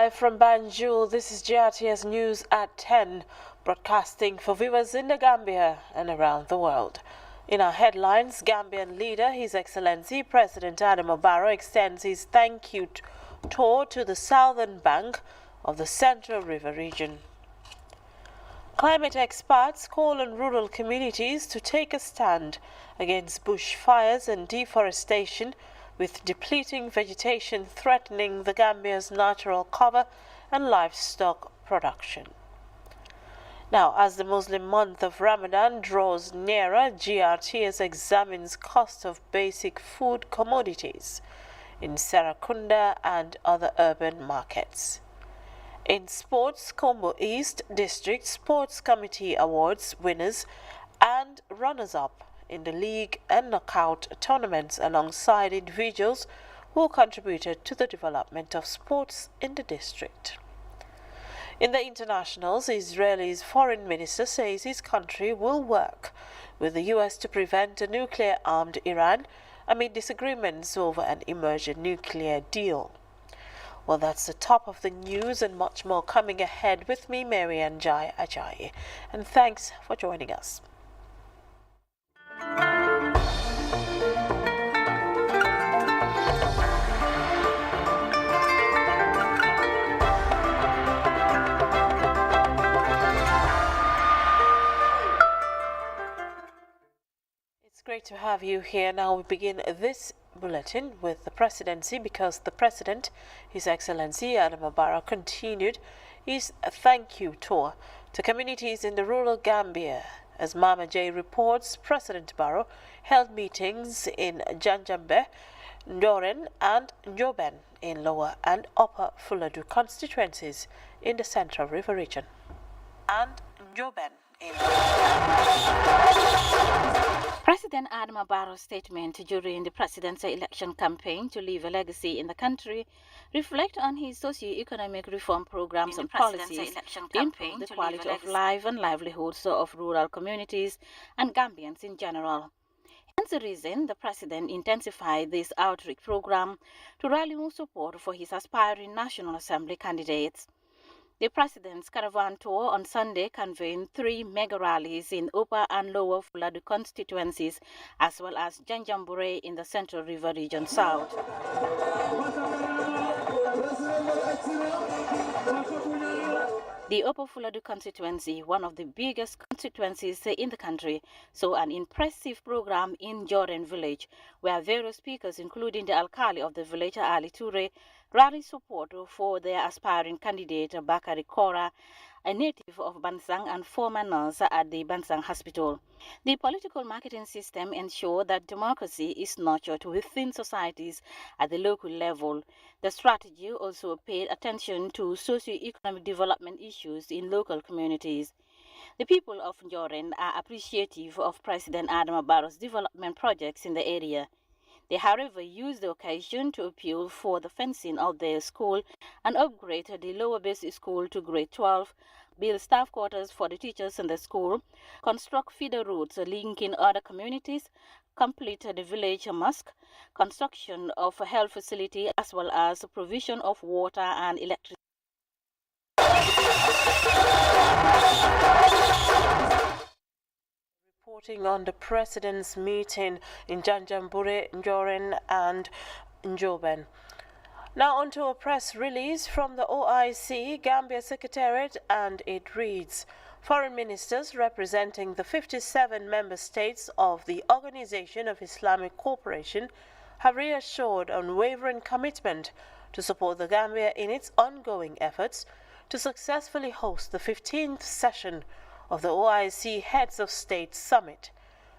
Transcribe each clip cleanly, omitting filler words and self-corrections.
Live from Banjul, this is GRTS News at 10, broadcasting for viewers in the Gambia and around the world. In our headlines, Gambian leader, His Excellency President Adama Barrow, extends his thank you tour to the southern bank of the Central River region. Climate experts call on rural communities to take a stand against bushfires and deforestation, with depleting vegetation threatening the Gambia's natural cover and livestock production. Now, as the Muslim month of Ramadan draws nearer, GRTS examines cost of basic food commodities in Serakunda and other urban markets. In sports, Combo East District Sports Committee awards winners and runners-up in the league and knockout tournaments alongside individuals who contributed to the development of sports in the district. In the internationals, Israel's foreign minister says his country will work with the U.S. to prevent a nuclear-armed Iran amid disagreements over an emerging nuclear deal. Well, that's the top of the news and much more coming ahead with me, Marianne Jai Ajayi. And thanks for joining us. It's great to have you here. Now we begin this bulletin with the presidency, because the president, His Excellency Adama Barrow, continued his thank you tour to communities in the rural Gambia. As Mama J reports, President Barrow held meetings in Janjambe, Njoren and Njoben in Lower and Upper Fuladu constituencies in the Central River region. President Adama Barrow's statement during the presidential election campaign to leave a legacy in the country reflect on his socio-economic reform programs and policies to improve the quality of life and livelihoods of rural communities and Gambians in general. Hence the reason the president intensified this outreach program to rally more support for his aspiring National Assembly candidates. The president's caravan tour on Sunday convened 3 mega rallies in Upper and Lower Fuladu constituencies, as well as Janjambure in the Central River region south. The Upper Fuladu constituency, one of the biggest constituencies in the country, saw an impressive program in Jordan village, where various speakers, including the alkali of the village, Ali Toure, rallied support for their aspiring candidate, Bakari Kora, a native of Bansang and former nurse at the Bansang Hospital. The political marketing system ensures that democracy is nurtured within societies at the local level. The strategy also paid attention to socio-economic development issues in local communities. The people of Njoren are appreciative of President Adama Barrow's development projects in the area. They, however, used the occasion to appeal for the fencing of their school and upgrade the lower basic school to grade 12, build staff quarters for the teachers in the school, construct feeder roads linking other communities, complete the village mosque, construction of a health facility, as well as provision of water and electricity. Reporting on the president's meeting in Janjambure, Njoren and Njoben. Now onto a press release from the OIC Gambia Secretariat, and it reads: Foreign ministers representing the 57 member states of the Organization of Islamic Cooperation have reassured unwavering commitment to support the Gambia in its ongoing efforts to successfully host the 15th session of the OIC Heads of State Summit,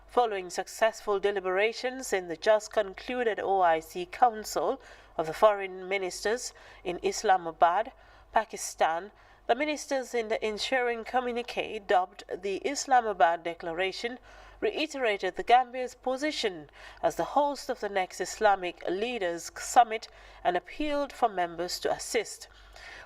following successful deliberations in the just concluded OIC Council of the Foreign Ministers in Islamabad, Pakistan. The ministers in the ensuing communique, dubbed the Islamabad Declaration, reiterated the Gambia's position as the host of the next Islamic Leaders Summit and appealed for members to assist.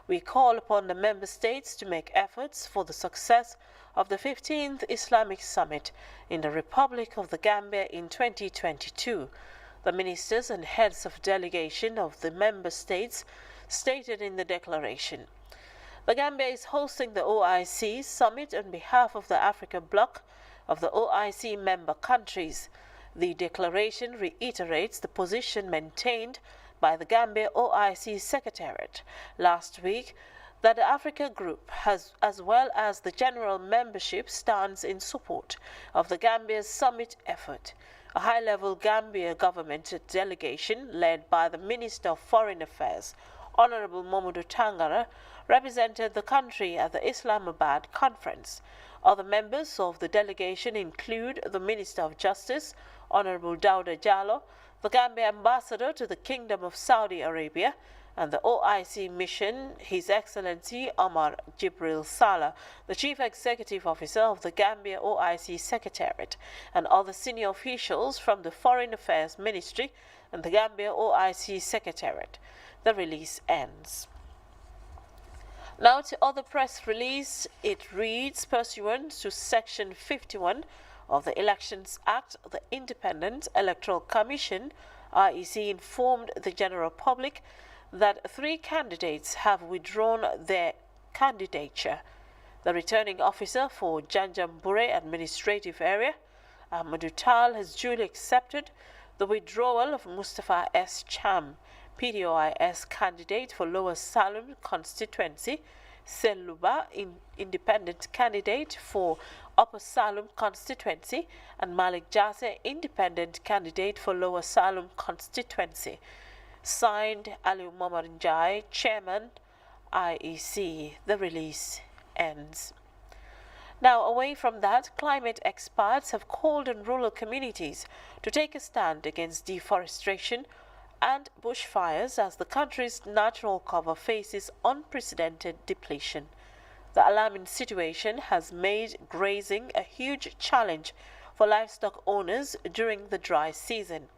We call upon the member states to make efforts for the success of the 15th Islamic Summit in the Republic of the Gambia in 2022. The ministers and heads of delegation of the member states stated in the declaration. The Gambia is hosting the OIC summit on behalf of the Africa bloc of the OIC member countries. The declaration reiterates the position maintained by the Gambia OIC Secretariat last week that the Africa Group has, as well as the general membership, stands in support of the Gambia's summit effort. A high-level Gambia government delegation led by the Minister of Foreign Affairs, Honorable Mamadou Tangara, represented the country at the Islamabad conference. Other members of the delegation include the Minister of Justice, Honorable Dauda Jallow, the Gambia ambassador to the Kingdom of Saudi Arabia, and the OIC mission, His Excellency Omar Jibril Salah, the Chief Executive Officer of the Gambia OIC Secretariat, and other senior officials from the Foreign Affairs Ministry and the Gambia OIC Secretariat. The release ends. Now to other press release, it reads, pursuant to Section 51 of the Elections Act, the Independent Electoral Commission, IEC, informed the general public that 3 candidates have withdrawn their candidature. The returning officer for Janjanbureh Administrative Area, Ahmadu Tal, has duly accepted the withdrawal of Mustafa S. Cham, PDOIS candidate for Lower Salem constituency, Seluba, independent candidate for Upper Salem constituency, and Malik Jase, independent candidate for Lower Salem constituency. Signed, Ali Momar Njai, Chairman, IEC. The release ends. Now, away from that, climate experts have called on rural communities to take a stand against deforestation and bushfires as the country's natural cover faces unprecedented depletion. The alarming situation has made grazing a huge challenge for livestock owners during the dry season.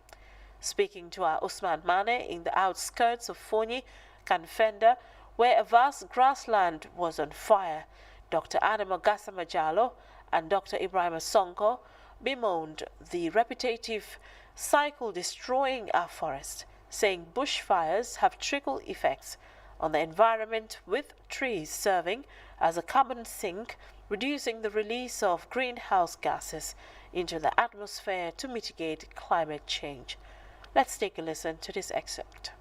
Speaking to our Usman Mane in the outskirts of Fonyi, Kanfenda, where a vast grassland was on fire, Dr. Adama Gassama Jallow and Dr. Ibrahim Sonko bemoaned the repetitive cycle destroying our forest, saying bushfires have trickle effects on the environment, with trees serving as a carbon sink, reducing the release of greenhouse gases into the atmosphere to mitigate climate change. Let's take a listen to this excerpt.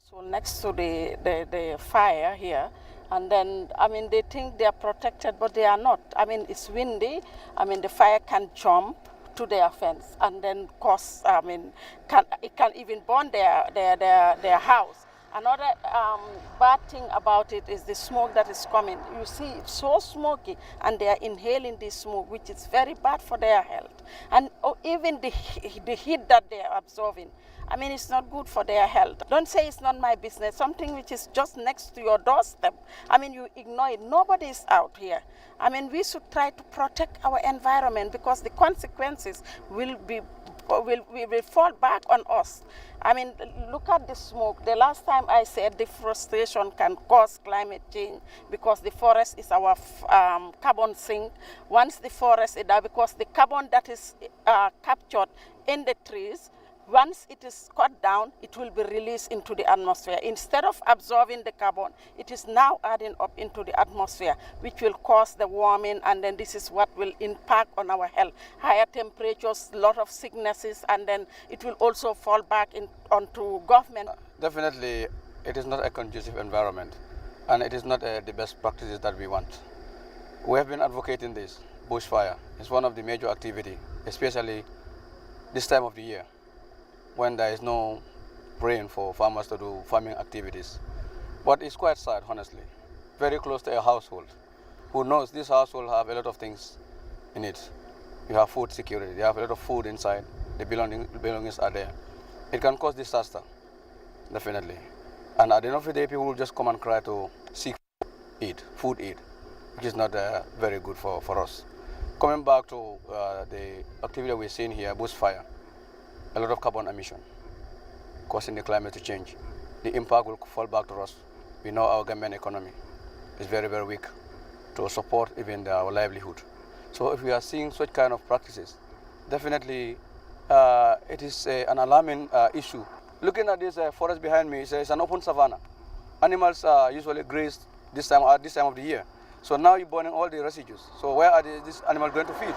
So next to the fire here, and then, I mean, they think they are protected, but they are not. I mean, it's windy. I mean, the fire can jump to their fence and then cause, I mean, it can even burn their house. Another bad thing about it is the smoke that is coming. You see, it's so smoky, and they are inhaling this smoke, which is very bad for their health. And even the heat that they are absorbing, I mean, it's not good for their health. Don't say it's not my business, something which is just next to your doorstep. I mean, you ignore it. Nobody is out here. I mean, we should try to protect our environment, because the consequences will fall back on us. I mean, look at the smoke. The last time I said deforestation can cause climate change, because the forest is our carbon sink. Once the forest is there, because the carbon that is captured in the trees, once it is cut down, it will be released into the atmosphere. Instead of absorbing the carbon, it is now adding up into the atmosphere, which will cause the warming, and then this is what will impact on our health. Higher temperatures, a lot of sicknesses, and then it will also fall back onto government. Definitely, it is not a conducive environment, and it is not the best practices that we want. We have been advocating this. Bushfire is one of the major activities, especially this time of the year, when there is no rain for farmers to do farming activities. But it's quite sad, honestly. Very close to a household. Who knows, this household have a lot of things in it. You have food security, you have a lot of food inside, the belongings are there. It can cause disaster, definitely. And at the end of the day, people will just come and cry to seek food eat, which is not very good for us. Coming back to the activity we're seeing here, bushfire. A lot of carbon emission causing the climate to change. The impact will fall back to us. We know our Gambian economy is very, very weak to support even our livelihood. So if we are seeing such kind of practices, definitely it is an alarming issue Looking at this forest behind me, it's an open savanna. Animals usually graze this time of the year. So now you're burning all the residues. So where are these animals going to feed?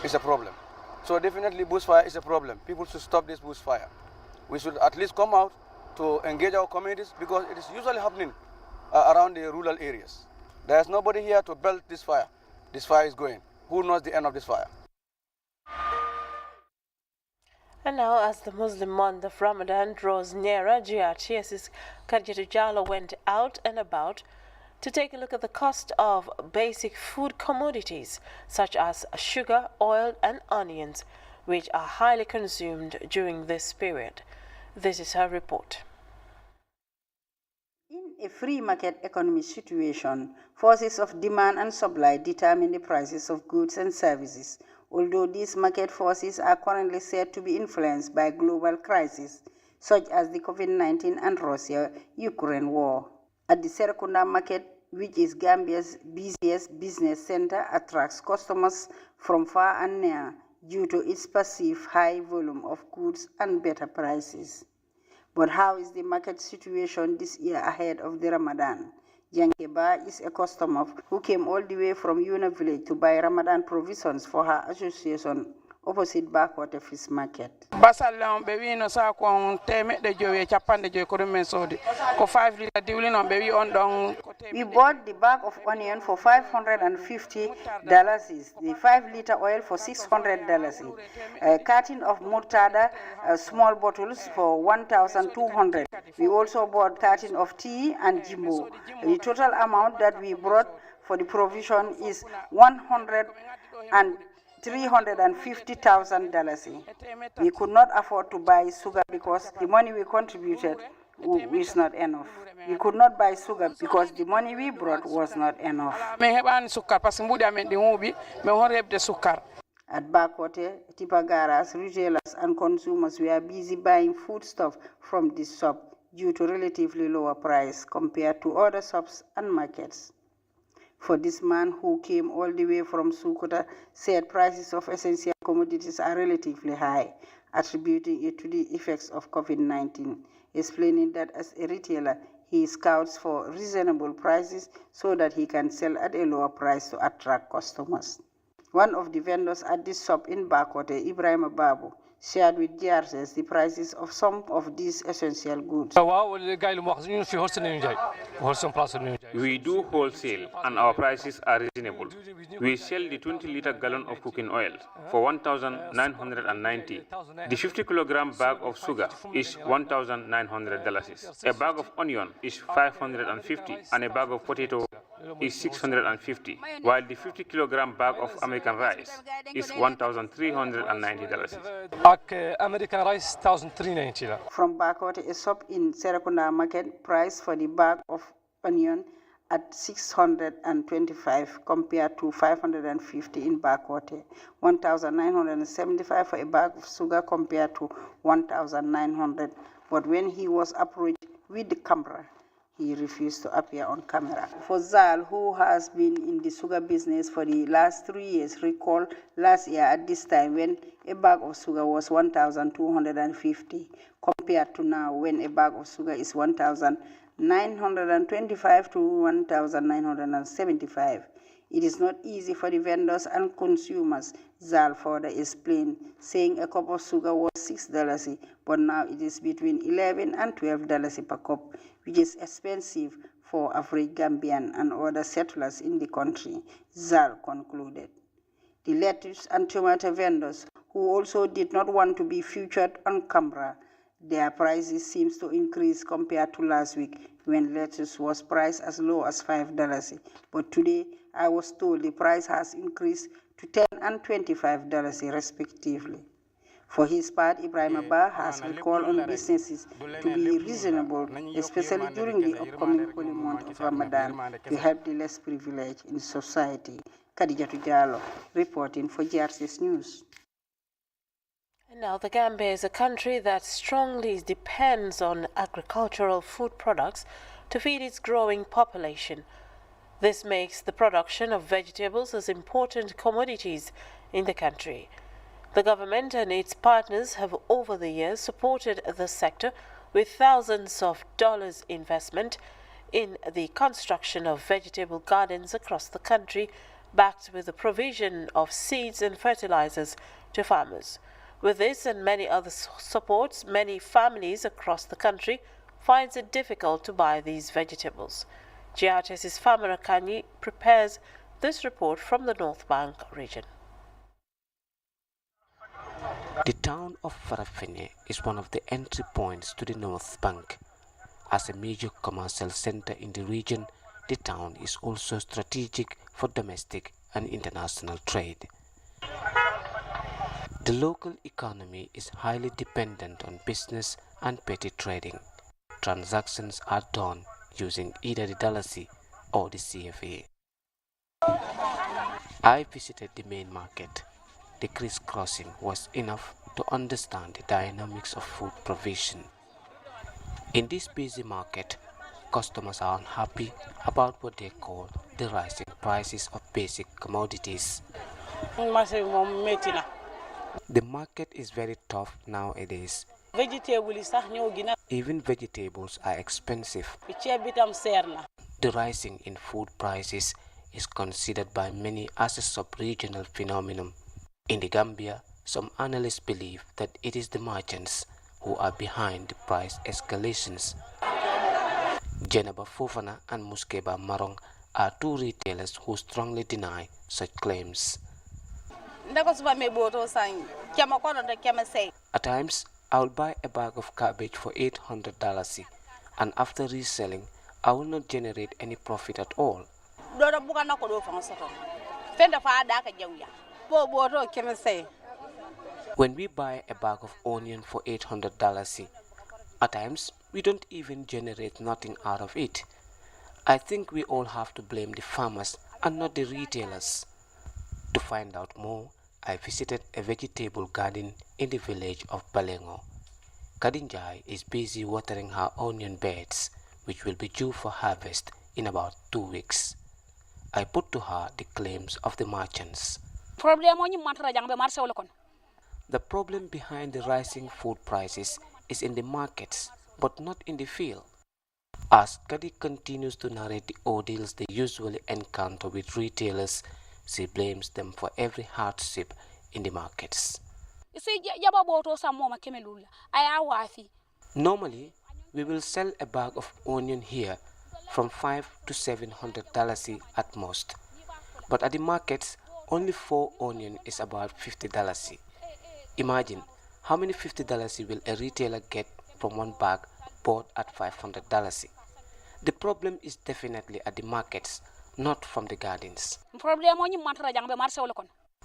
It's a problem. So definitely bushfire is a problem. People should stop this bushfire. We should at least come out to engage our communities because it is usually happening around the rural areas. There's nobody here to build this fire. This fire is going. Who knows the end of this fire? And now, as the Muslim month of Ramadan draws nearer, GRTS's Khadijatu Jallow went out and about to take a look at the cost of basic food commodities such as sugar, oil and onions, which are highly consumed during this period. This is her report. In a free market economy situation, forces of demand and supply determine the prices of goods and services, although these market forces are currently said to be influenced by global crises such as the COVID-19 and Russia-Ukraine war. At the Serekunda market, which is Gambia's busiest business center, attracts customers from far and near due to its perceived high volume of goods and better prices. But how is the market situation this year ahead of the Ramadan? Jankeba is a customer who came all the way from Yuna village to buy Ramadan provisions for her association opposite Backwater Fish Market. Basalam baby no sa ko teme de jowe chapande jowe ko men sodi ko 5 liter diwlin on baby on don. We bought the bag of onion for $550, the 5-liter oil for $600, a carton of murtada, small bottles for $1,200. We also bought a carton of tea and jimbo. The total amount that we brought for the provision is $350,000. We could not afford to buy sugar because the money we contributed is not enough. We could not buy sugar because the money we brought was not enough. At Backwater, Tipagaras, retailers and consumers were busy buying foodstuff from this shop due to relatively lower price compared to other shops and markets. For this man who came all the way from Sukuta said prices of essential commodities are relatively high, attributing it to the effects of COVID-19, explaining that as a retailer, he scouts for reasonable prices so that he can sell at a lower price to attract customers. One of the vendors at this shop in Backwater, Ibrahim Babu, shared with GRTS the prices of some of these essential goods. We do wholesale and our prices are reasonable. We sell the 20-liter gallon of cooking oil for $1,990. The 50-kilogram bag of sugar is $1,900. A bag of onion is $550 and a bag of potato is $650, while the 50-kilogram bag of American rice is $1,390. American rice $1,390. From Backwater, a shop in Serekunda Market, price for the bag of onion at $625 compared to $550 in Backwater, $1,975 for a bag of sugar compared to $1,900. But when he was approached with the camera, he refused to appear on camera. For Zal, who has been in the sugar business for the last 3 years, recall last year at this time when a bag of sugar was $1,250 compared to now when a bag of sugar is $1,925 to $1,975. It is not easy for the vendors and consumers, Zal further explained, saying a cup of sugar was $6, but now it is between $11 and $12 per cup, which is expensive for average Gambian and other settlers in the country, Zal concluded. The lettuce and tomato vendors, who also did not want to be featured on camera, their prices seems to increase compared to last week when lettuce was priced as low as $5. But today, I was told the price has increased to $10 and $25 respectively. For his part, Ibrahim Abba has recalled on businesses to be reasonable, especially during the upcoming holy month of Ramadan, to help the less privileged in society. Khadijatu Jallow, reporting for GRTS News. And now the Gambia is a country that strongly depends on agricultural food products to feed its growing population. This makes the production of vegetables as important commodities in the country. The government and its partners have over the years supported the sector with thousands of dollars investment in the construction of vegetable gardens across the country, backed with the provision of seeds and fertilizers to farmers. With this and many other supports, many families across the country finds it difficult to buy these vegetables. GRTS's Famara Kanyi prepares this report from the North Bank region. The town of Farafenni is one of the entry points to the North Bank. As a major commercial center in the region, the town is also strategic for domestic and international trade. The local economy is highly dependent on business and petty trading. Transactions are done using either the Dalasi or the CFA. I visited the main market. The crisscrossing was enough to understand the dynamics of food provision. In this busy market, customers are unhappy about what they call the rising prices of basic commodities. The market is very tough nowadays. Even vegetables are expensive. The rising in food prices is considered by many as a sub-regional phenomenon. In the Gambia, some analysts believe that it is the merchants who are behind the price escalations. Jenaba Fofana and Muskeba Marong are two retailers who strongly deny such claims. At times, I will buy a bag of cabbage for $800, and after reselling, I will not generate any profit at all. When we buy a bag of onion for $800, at times we don't even generate nothing out of it. I think we all have to blame the farmers and not the retailers. To find out more, I visited a vegetable garden in the village of Balengo. Kadinjai is busy watering her onion beds, which will be due for harvest in about 2 weeks. I put to her the claims of the merchants. The problem behind the rising food prices is in the markets, but not in the field. As Kadi continues to narrate the ordeals they usually encounter with retailers, she blames them for every hardship in the markets. Normally, we will sell a bag of onion here from $500 to $700 at most. But at the markets, only 4 onion is about $50. Imagine how many $50 will a retailer get from one bag bought at $500. The problem is definitely at the markets, not from the gardens.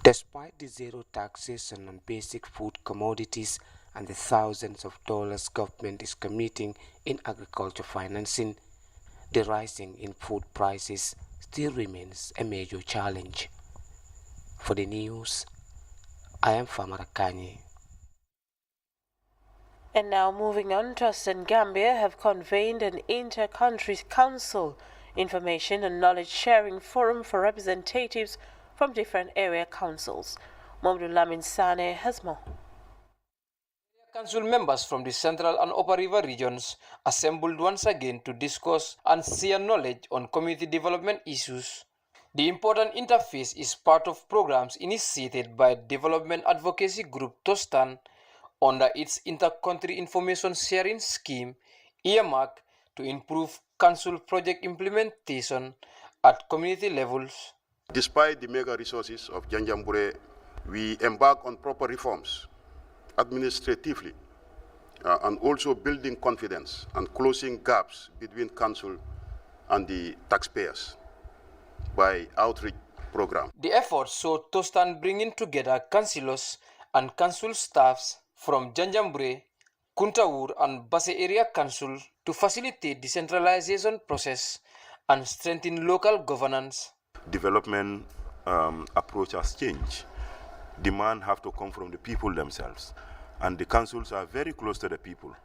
Despite the zero taxation on basic food commodities and the thousands of dollars government is committing in agriculture financing, the rising in food prices still remains a major challenge. For the news, I am Famara Kanyi. And now moving on, Trust and Gambia have convened an inter-country council information and knowledge sharing forum for representatives from different area councils. Mohammed Lamin Sane has more. Council members from the Central and Upper River regions assembled once again to discuss and share knowledge on community development issues. The important interface is part of programs initiated by Development Advocacy Group TOSTAN under its Inter-Country Information Sharing Scheme, earmarked to improve council project implementation at community levels. Despite the mega resources of Janjanbureh, we embark on proper reforms administratively and also building confidence and closing gaps between council and the taxpayers by outreach program. The efforts saw TOSTAN bringing together councillors and council staffs from Janjanbureh, Kuntawur and Basse Area Council to facilitate decentralization process and strengthen local governance. Development approach has changed. Demand have to come from the people themselves, and the councils are very close to the people,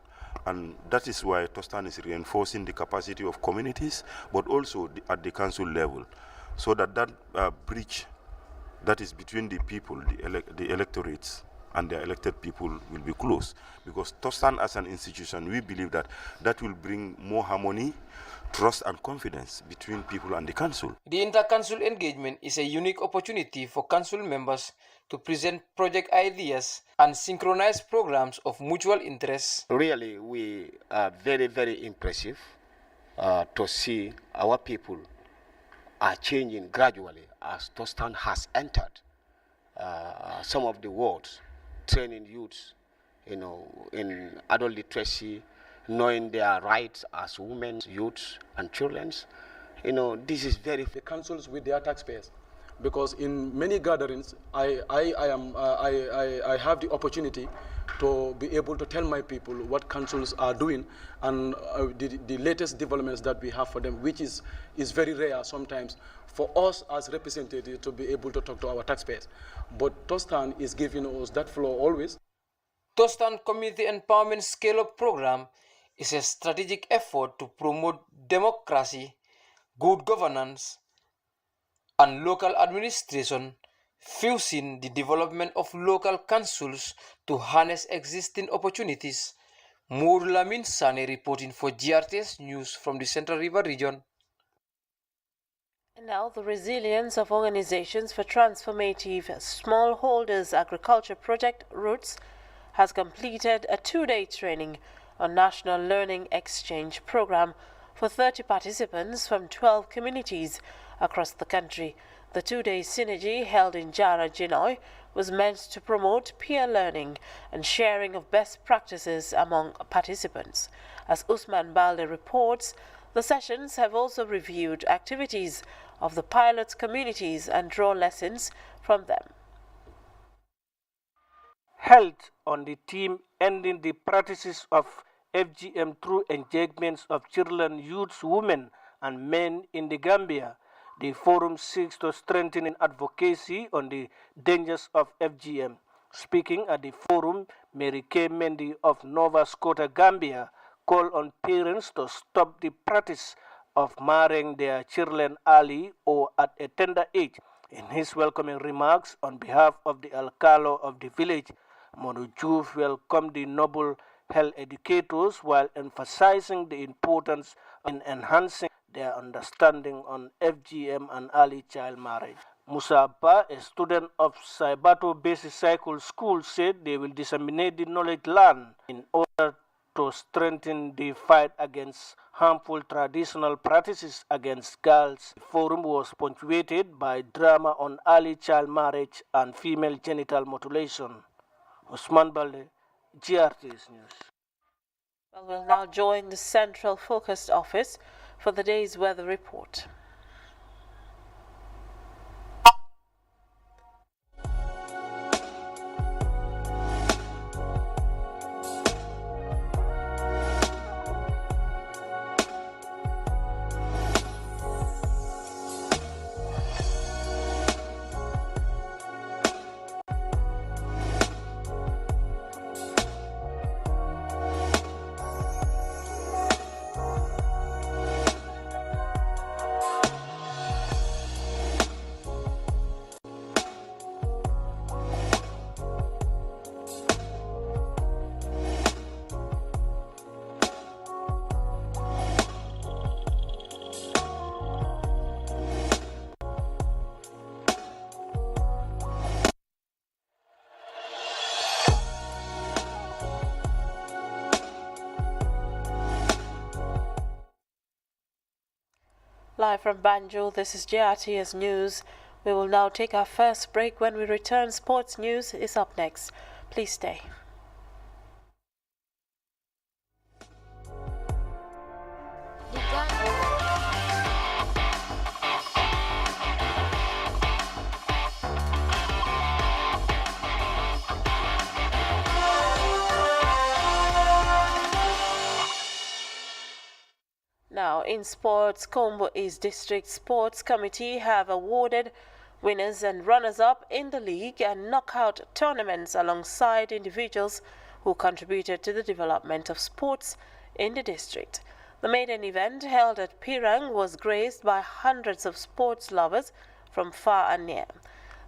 and that is why TOSTAN is reinforcing the capacity of communities, but also at the council level, so that bridge that is between the people, the electorates, and their elected people will be close. Because Tostan as an institution, we believe that that will bring more harmony, trust and confidence between people and the council. The inter-council engagement is a unique opportunity for council members to present project ideas and synchronize programs of mutual interest. Really, we are very, very impressive to see our people are changing gradually as Tostan has entered some of the wards, training youths, in adult literacy, knowing their rights as women, youths, and children. This is very. The councils with their taxpayers, because in many gatherings, I have the opportunity to be able to tell my people what councils are doing and the latest developments that we have for them, which is very rare sometimes for us as representatives to be able to talk to our taxpayers. But Tostan is giving us that floor always. Tostan Community Empowerment Scale-Up Program is a strategic effort to promote democracy, good governance, and local administration, fusing the development of local councils to harness existing opportunities. Mour Lamin Sane reporting for GRTS News from the Central River region. And now the resilience of organizations for transformative smallholders agriculture project Roots has completed a 2-day training on National Learning Exchange Program for 30 participants from 12 communities across the country. The 2-day synergy held in Jara, Jinoy was meant to promote peer learning and sharing of best practices among participants. As Usman Balde reports, the sessions have also reviewed activities of the pilot communities and draw lessons from them. Held on the theme ending the practices of FGM through engagements of children, youths, women and men in the Gambia, the forum seeks to strengthen advocacy on the dangers of FGM. Speaking at the forum, Mary K. Mendy of Nova Scotia, Gambia, called on parents to stop the practice of marrying their children early or at a tender age. In his welcoming remarks on behalf of the Alcalo of the village, Modu Juf welcomed the noble health educators while emphasizing the importance in enhancing their understanding on FGM and early child marriage. Musa Ba, a student of Saibato Basic Cycle School, said they will disseminate the knowledge learned in order to strengthen the fight against harmful traditional practices against girls. The forum was punctuated by drama on early child marriage and female genital mutilation. Usman Balde, GRTS News. Well, we'll now join the Central Focused Office for the day's weather report. Live from Banjul, this is GRTS News. We will now take our first break. When we return, sports news is up next. Please stay. Now, in sports, Combo East District Sports Committee have awarded winners and runners-up in the league and knockout tournaments alongside individuals who contributed to the development of sports in the district. The maiden event held at Pirang was graced by hundreds of sports lovers from far and near.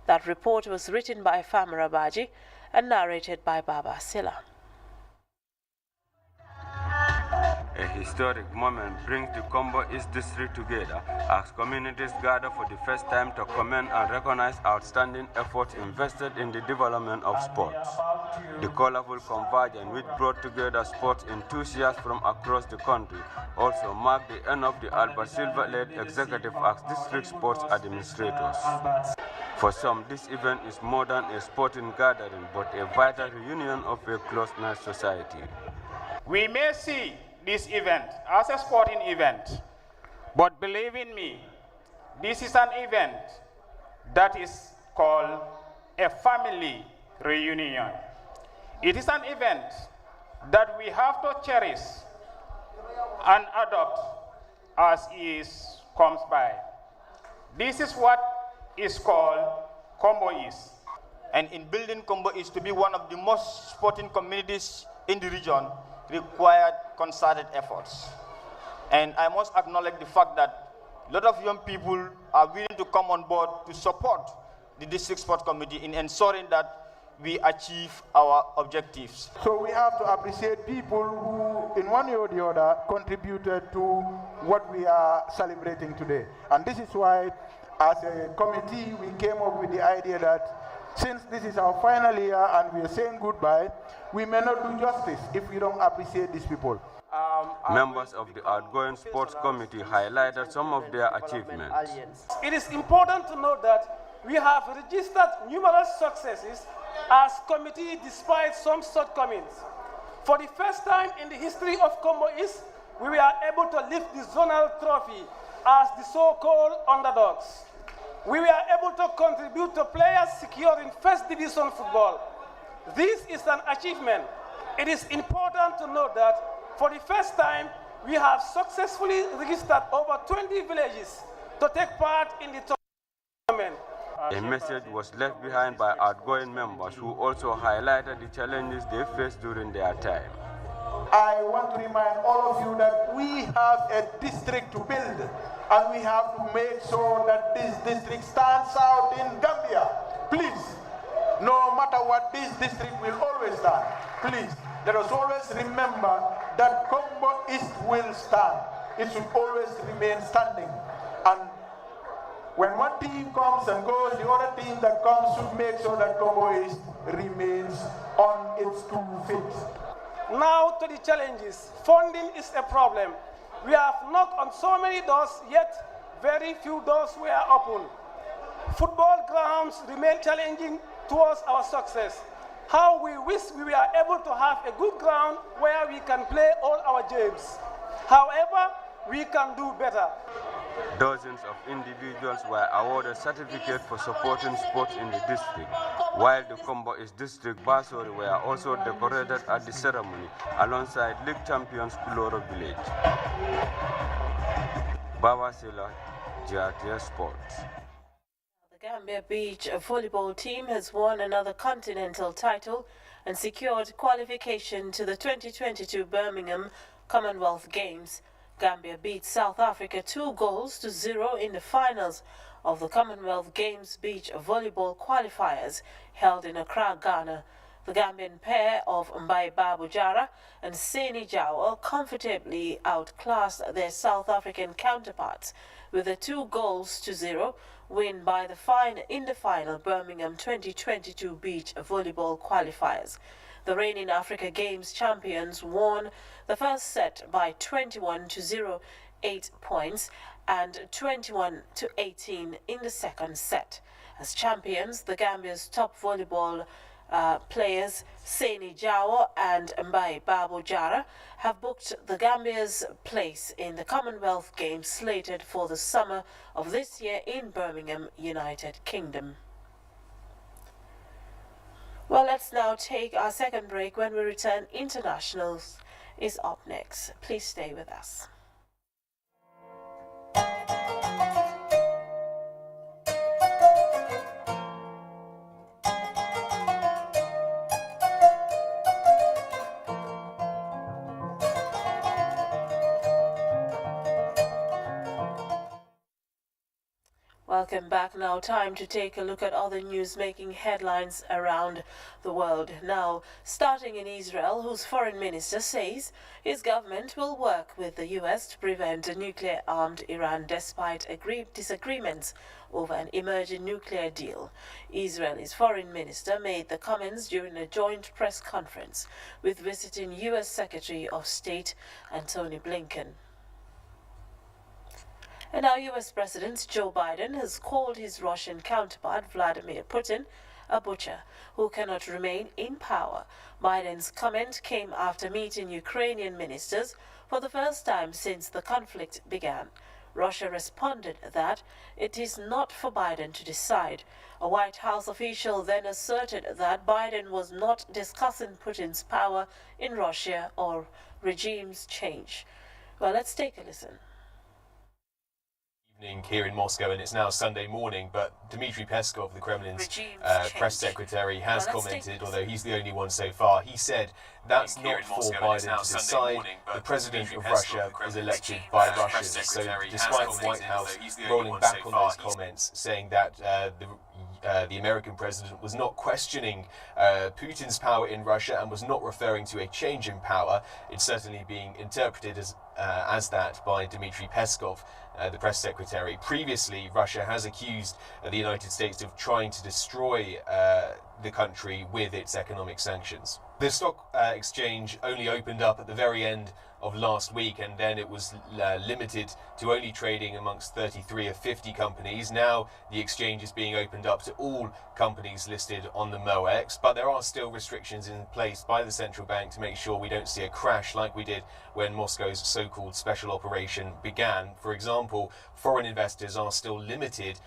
That report was written by Famara Baji and narrated by Baba Silla. A historic moment brings the Kombo East District together as communities gather for the first time to commend and recognize outstanding efforts invested in the development of sports. The colorful convergence which brought together sports enthusiasts from across the country also marked the end of the Alba Silva-led executive as district sports administrators. For some, this event is more than a sporting gathering, but a vital reunion of a close-knit society. We may see this event as a sporting event, but believe in me, this is an event that is called a family reunion. It is an event that we have to cherish and adopt as it comes by. This is what is called Kombo East. And in building Kombo East to be one of the most sporting communities in the region required concerted efforts. And I must acknowledge the fact that a lot of young people are willing to come on board to support the district sports committee in ensuring that we achieve our objectives. So we have to appreciate people who, in one way or the other, contributed to what we are celebrating today. And this is why, as a committee, we came up with the idea that since this is our final year and we are saying goodbye, we may not do justice if we don't appreciate these people. Members of the outgoing sports committee highlighted some of their achievements. It is important to note that we have registered numerous successes as committee despite some shortcomings. For the first time in the history of Kombo East, we were able to lift the zonal trophy as the so-called underdogs. We were able to contribute to players securing first division football. This is an achievement. It is important to note that for the first time, we have successfully registered over 20 villages to take part in the tournament. A message was left behind by outgoing members who also highlighted the challenges they faced during their time. I want to remind all of you that we have a district to build, and we have to make sure that this district stands out in Gambia. Please, no matter what, this district will always stand. Please, let us always remember that Kombo East will stand. It should always remain standing. And when one team comes and goes, the other team that comes should make sure that Kombo East remains on its 2 feet. Now to the challenges. Funding is a problem. We have knocked on so many doors, yet very few doors were open. Football grounds remain challenging towards our success. How we wish we were able to have a good ground where we can play all our games. However, we can do better. Dozens of individuals were awarded certificates for supporting sports in the district, while the Kombo East District Basori were also decorated at the ceremony alongside league champions Kuloro Village. Baba Silla, GRTS Sports. The Gambia Beach volleyball team has won another continental title and secured qualification to the 2022 Birmingham Commonwealth Games. Gambia beat South Africa 2-0 in the finals of the Commonwealth Games Beach Volleyball qualifiers held in Accra, Ghana. The Gambian pair of Mbai Babu Jara and Seni Jawa comfortably outclassed their South African counterparts with a 2-0 win by in the final Birmingham 2022 Beach Volleyball qualifiers. The reigning Africa Games champions won the first set by 21-0, 8 points, and 21-18 in the second set. As champions, the Gambia's top volleyball players Seni Jawa and Mbai Babu Jara have booked the Gambia's place in the Commonwealth Games slated for the summer of this year in Birmingham, United Kingdom. Well, let's now take our second break. When we return, Internationals is up next. Please stay with us. Welcome back. Now time to take a look at other news making headlines around the world. Now, starting in Israel, whose foreign minister says his government will work with the U.S. to prevent a nuclear-armed Iran despite disagreements over an emerging nuclear deal. Israel's foreign minister made the comments during a joint press conference with visiting U.S. Secretary of State Antony Blinken. And now U.S. President Joe Biden has called his Russian counterpart Vladimir Putin a butcher who cannot remain in power. Biden's comment came after meeting Ukrainian ministers for the first time since the conflict began. Russia responded that it is not for Biden to decide. A White House official then asserted that Biden was not discussing Putin's power in Russia or regime's change. Well, let's take a listen. Evening here in Moscow, and it's now Sunday morning, but Dmitry Peskov, the Kremlin's press secretary, has commented, although he's the only one so far. He said that's not for Biden to decide. The president of Russia is elected by Russians. So despite the White House rolling back on those comments, saying that the American president was not questioning Putin's power in Russia and was not referring to a change in power, it's certainly being interpreted as that by Dmitry Peskov, the press secretary. Previously, Russia has accused the United States of trying to destroy the country with its economic sanctions. The stock exchange only opened up at the very end of last week, and then it was limited to only trading amongst 33 of 50 companies. Now the exchange is being opened up to all companies listed on the MOEX, but there are still restrictions in place by the central bank to make sure we don't see a crash like we did when Moscow's so-called special operation began. For example, foreign investors are still limited.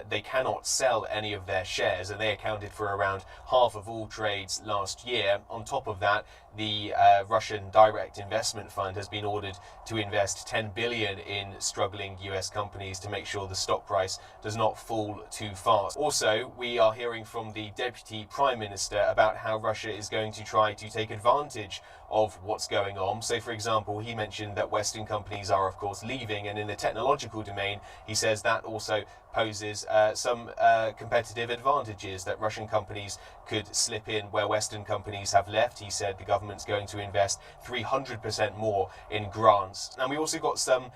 They cannot sell any of their shares, and they accounted for around half of all trades last year. On top of that, the Russian Direct Investment Fund has been ordered to invest $10 billion in struggling US companies to make sure the stock price does not fall too fast. Also, we are hearing from the Deputy Prime Minister about how Russia is going to try to take advantage of what's going on. So, for example, he mentioned that Western companies are, of course, leaving, and in the technological domain, he says that also poses some competitive advantages, that Russian companies could slip in where Western companies have left. He said the government's going to invest 300% more in grants. And we also got some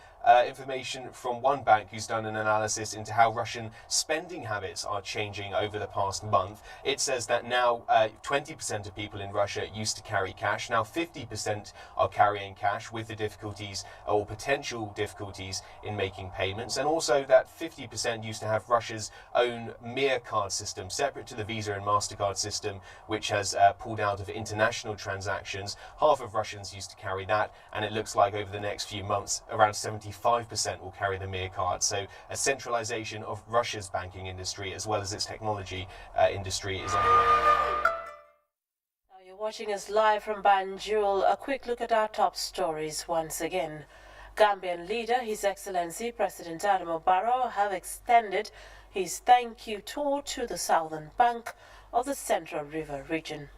information from one bank who's done an analysis into how Russian spending habits are changing over the past month. It says that now 20% of people in Russia used to carry cash. Now 50% are carrying cash with the difficulties or potential difficulties in making payments. And also that 50% used to have Russia's own Mir card system, separate to the Visa and MasterCard system, which has pulled out of international transactions. Half of Russians used to carry that, and it looks like over the next few months, around 75% will carry the Mir card. So a centralization of Russia's banking industry as well as its technology industry is on the way. Now you're watching us live from Banjul. A quick look at our top stories once again. Gambian leader, His Excellency President Adama Barrow, have extended his thank you tour to the southern bank of the Central River region.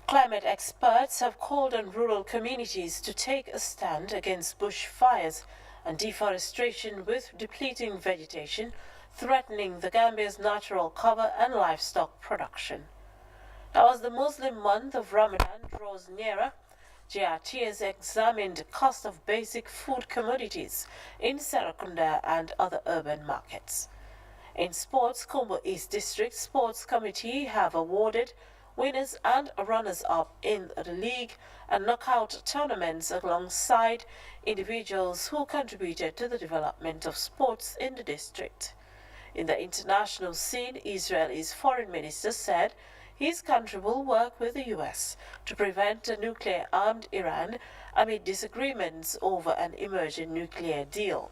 Climate experts have called on rural communities to take a stand against bushfires and deforestation, with depleting vegetation threatening the Gambia's natural cover and livestock production. Now, as the Muslim month of Ramadan draws nearer, GRT has examined the cost of basic food commodities in Serekunda and other urban markets. In sports, Kombo East District Sports Committee have awarded winners and runners-up in the league and knockout tournaments alongside individuals who contributed to the development of sports in the district. In the international scene, Israel's foreign minister said his country will work with the U.S. to prevent a nuclear-armed Iran amid disagreements over an emerging nuclear deal.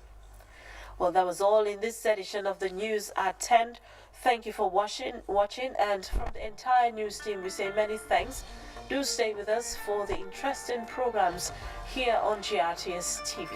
Well, that was all in this edition of the News at 10. Thank you for watching, and from the entire news team, we say many thanks. Do stay with us for the interesting programs here on GRTS TV.